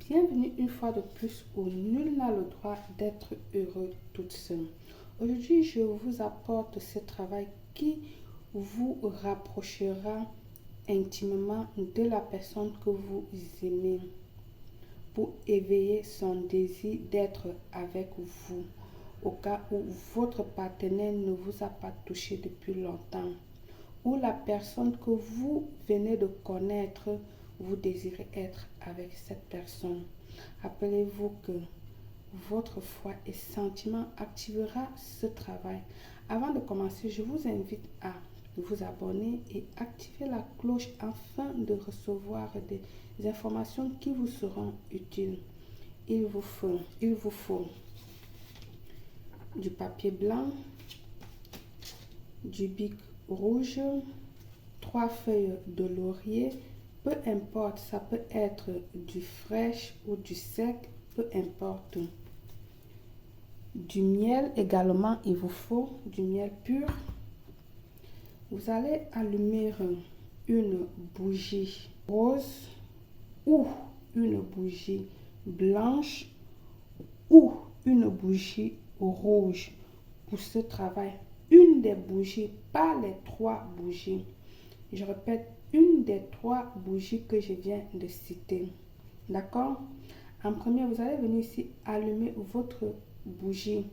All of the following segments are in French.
Bienvenue une fois de plus où nul n'a le droit d'être heureux toute seule. Aujourd'hui, je vous apporte ce travail qui vous rapprochera intimement de la personne que vous aimez pour éveiller son désir d'être avec vous au cas où votre partenaire ne vous a pas touché depuis longtemps ou la personne que vous venez de connaître, vous désirez être avec cette personne. Rappelez-vous que votre foi et sentiment activera ce travail. Avant de commencer, je vous invite à vous abonner et activer la cloche afin de recevoir des informations qui vous seront utiles. Il vous faut du papier blanc, du bic rouge, 3 feuilles de laurier, peu importe, ça peut être du fraîche ou du sec, peu importe. Du miel également, il vous faut du miel pur. Vous allez allumer une bougie rose ou une bougie blanche ou une bougie rouge pour ce travail. Une des bougies, pas les 3 bougies. Je répète, une des 3 bougies que je viens de citer. D'accord? En premier, vous allez venir ici allumer votre bougie.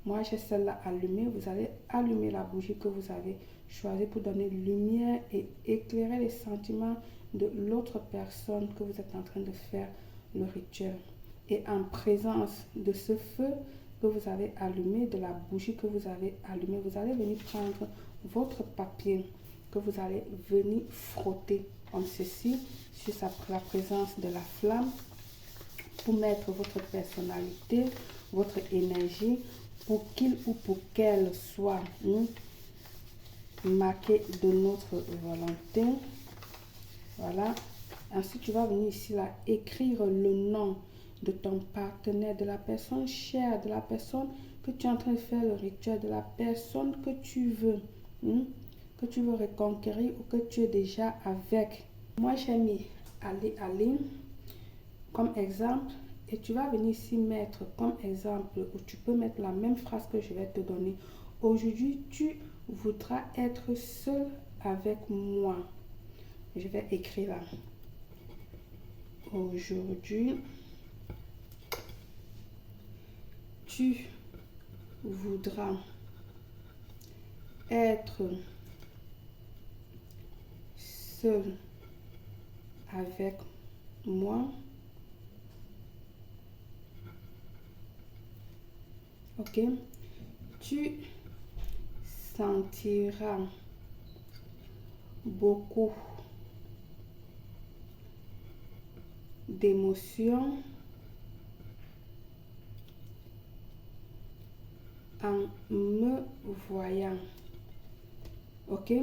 Moi, j'ai celle-là allumée. Vous allez allumer la bougie que vous avez choisie pour donner lumière et éclairer les sentiments de l'autre personne que vous êtes en train de faire le rituel. Et en présence de ce feu que vous avez allumé, de la bougie que vous avez allumée, vous allez venir prendre votre papier que vous allez venir frotter comme ceci sur la présence de la flamme pour mettre votre personnalité, votre énergie, pour qu'il ou pour qu'elle soit marquée de notre volonté. Voilà. Ensuite, tu vas venir ici là écrire le nom de ton partenaire, de la personne chère, de la personne que tu es en train de faire le rituel, de la personne que tu veux reconquérir ou que tu es déjà avec. Moi, j'ai mis Ali comme exemple et tu vas venir ici mettre comme exemple ou tu peux mettre la même phrase que je vais te donner. Aujourd'hui, tu voudras être seul avec moi. Je vais écrire là. Aujourd'hui, tu voudras être seul avec moi. Ok? Tu sentiras beaucoup d'émotions en me voyant. Ok?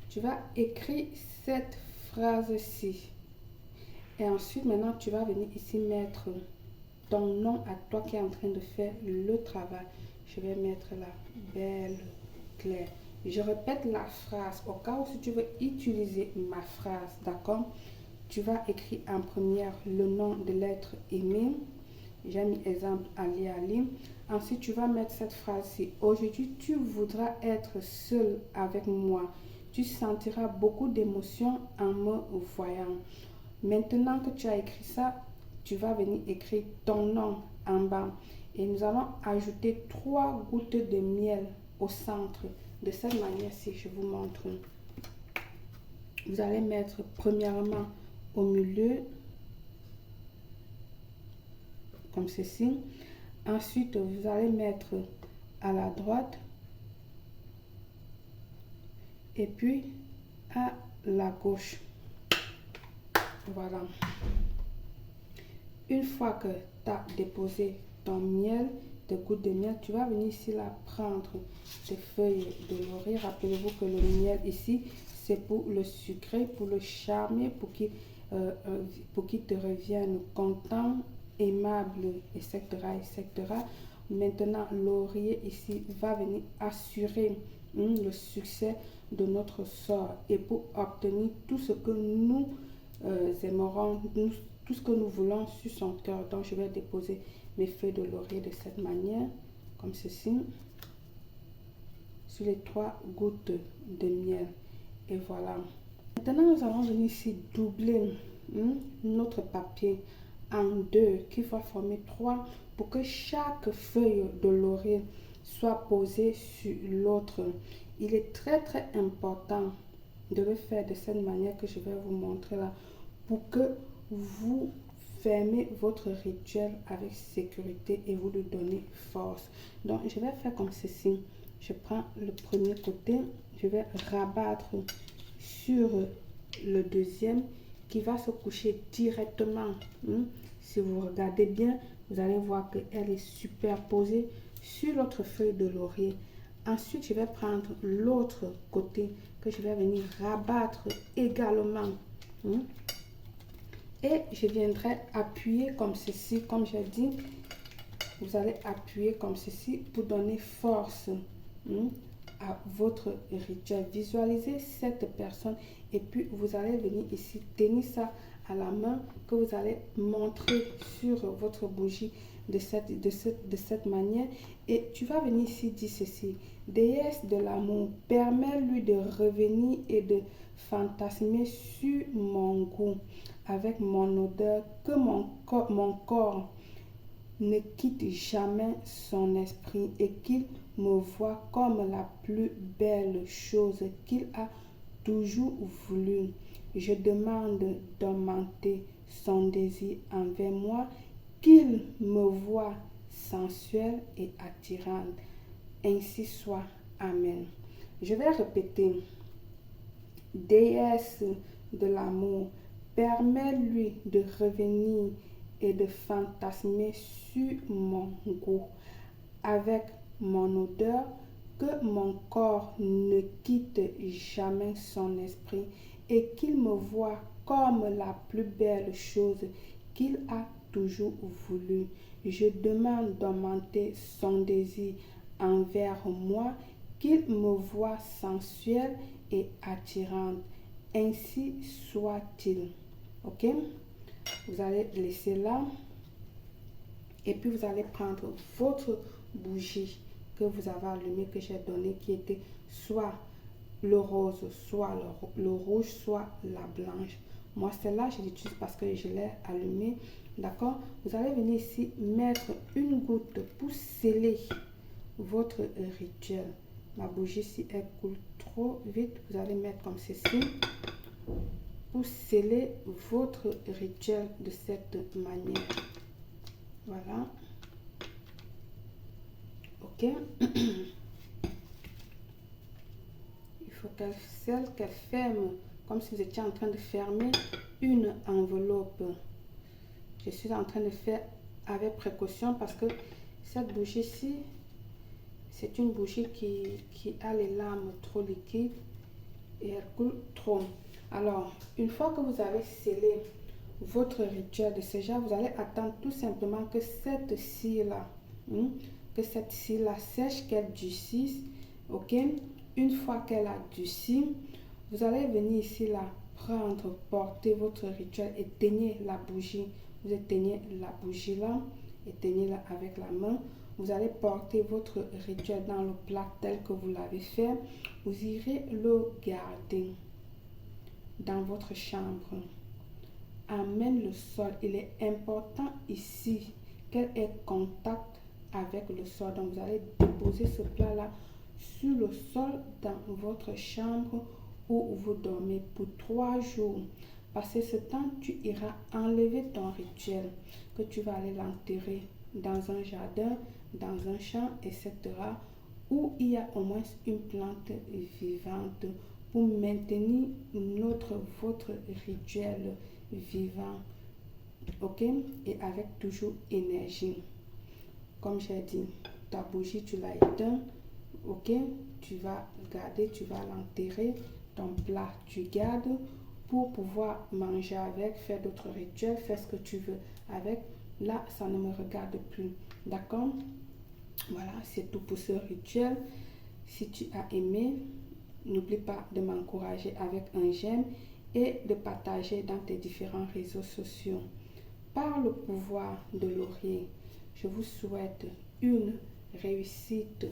Tu vas écrire cette phrase-ci. Et ensuite, maintenant, tu vas venir ici mettre ton nom à toi qui est en train de faire le travail. Je vais mettre la belle Claire. Je répète la phrase au cas où si tu veux utiliser ma phrase, d'accord? Tu vas écrire en première le nom de l'être aimé. J'ai mis exemple Ali. Ensuite, tu vas mettre cette phrase-ci. Aujourd'hui, tu voudras être seul avec moi. Tu sentiras beaucoup d'émotions en me voyant. Maintenant que tu as écrit ça, tu vas venir écrire ton nom en bas. Et nous allons ajouter 3 gouttes de miel au centre. De cette manière-ci, je vous montre. Vous allez mettre premièrement au milieu, comme ceci. Ensuite, vous allez mettre à la droite et puis à la gauche. Voilà. Une fois que tu as déposé ton miel, des gouttes de miel, tu vas venir ici là prendre des feuilles de laurier. Rappelez-vous que le miel ici, c'est pour le sucrer, pour le charmer, pour qu'il te revienne content, aimable, etc., etc. Maintenant, laurier ici va venir assurer le succès de notre sort et pour obtenir tout ce que nous aimerons, tout ce que nous voulons sur son cœur. Donc, je vais déposer mes feuilles de laurier de cette manière, comme ceci, sur les 3 gouttes de miel. Et voilà. Maintenant, nous allons venir ici doubler notre papier en 2 qui va former 3 pour que chaque feuille de laurier soit posée sur l'autre. Il est très important de le faire de cette manière que je vais vous montrer là pour que vous fermez votre rituel avec sécurité et vous lui donnez force. Donc, je vais faire comme ceci. Je prends le premier côté, je vais rabattre sur le deuxième qui va se coucher directement. Si vous regardez bien, vous allez voir qu'elle est superposée sur l'autre feuille de laurier. Ensuite, je vais prendre l'autre côté que je vais venir rabattre également. Et je viendrai appuyer comme ceci, comme j'ai dit. Vous allez appuyer comme ceci pour donner force à votre rituel. Visualisez cette personne et puis vous allez venir ici tenir ça à la main que vous allez montrer sur votre bougie de cette manière. Et tu vas venir ici dire ceci: déesse de l'amour, permets-lui de revenir et de fantasmer sur mon goût avec mon odeur, que mon corps ne quitte jamais son esprit et qu'il me voit comme la plus belle chose qu'il a toujours voulu. Je demande d'augmenter son désir envers moi, qu'il me voit sensuelle et attirante. Ainsi soit. Amen. Je vais répéter. Déesse de l'amour, permets-lui de revenir et de fantasmer sur mon goût avec mon odeur, que mon corps ne quitte jamais son esprit et qu'il me voit comme la plus belle chose qu'il a toujours voulu. Je demande d'augmenter son désir envers moi, qu'il me voit sensuelle et attirante. Ainsi soit-il. Ok? Vous allez laisser là. Et puis vous allez prendre votre bougie que vous avez allumée, que j'ai donnée, qui était soit le rose, soit le rouge, soit la blanche. Moi, celle-là, je l'utilise parce que je l'ai allumée. D'accord? Vous allez venir ici mettre une goutte pour sceller votre rituel. Ma bougie, si elle coule trop vite, vous allez mettre comme ceci pour sceller votre rituel de cette manière. Voilà. Ok. Il faut qu'elle scelle, qu'elle ferme, comme si vous étiez en train de fermer une enveloppe. Je suis en train de faire avec précaution parce que cette bougie-ci, c'est une bougie qui a les lames trop liquides et elle coule trop. Alors, une fois que vous avez scellé votre rituel de ce genre, vous allez attendre tout simplement que cette cire-là, sèche, qu'elle durcisse. Ok? Une fois qu'elle a durci, vous allez venir ici là, porter votre rituel et tenir la bougie. Vous éteignez la bougie là, éteignez-la avec la main. Vous allez porter votre rituel dans le plat tel que vous l'avez fait. Vous irez le garder dans votre chambre. Amène le sol. Il est important ici qu'elle ait contact avec le sol. Donc, vous allez déposer ce plat-là sur le sol dans votre chambre où vous dormez pour 3 jours. Passé ce temps, tu iras enlever ton rituel, que tu vas aller l'enterrer dans un jardin, dans un champ, etc. où il y a au moins une plante vivante pour maintenir votre rituel vivant. Ok? Et avec toujours énergie. Comme j'ai dit, ta bougie, tu l'as éteinte. Ok? Tu vas garder, tu vas l'enterrer. Ton plat, tu gardes pour pouvoir manger avec, faire d'autres rituels, faire ce que tu veux avec. Là, ça ne me regarde plus. D'accord? Voilà, c'est tout pour ce rituel. Si tu as aimé, n'oublie pas de m'encourager avec un j'aime et de partager dans tes différents réseaux sociaux. par le pouvoir de laurier, je vous souhaite une réussite